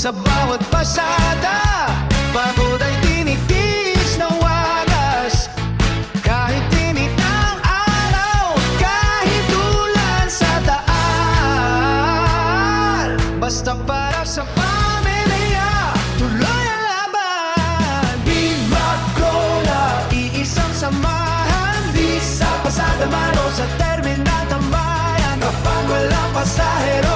sa bawat pasada. Pagod ay tinitiis ng wagas, kahit init ng araw, kahit ulan sa daan. Basta para sa pamilya, tuloy ang laban. Di magkola, iisang samahan, di sa pasada man o sa terminal tambayan. Kapag walang pasahero,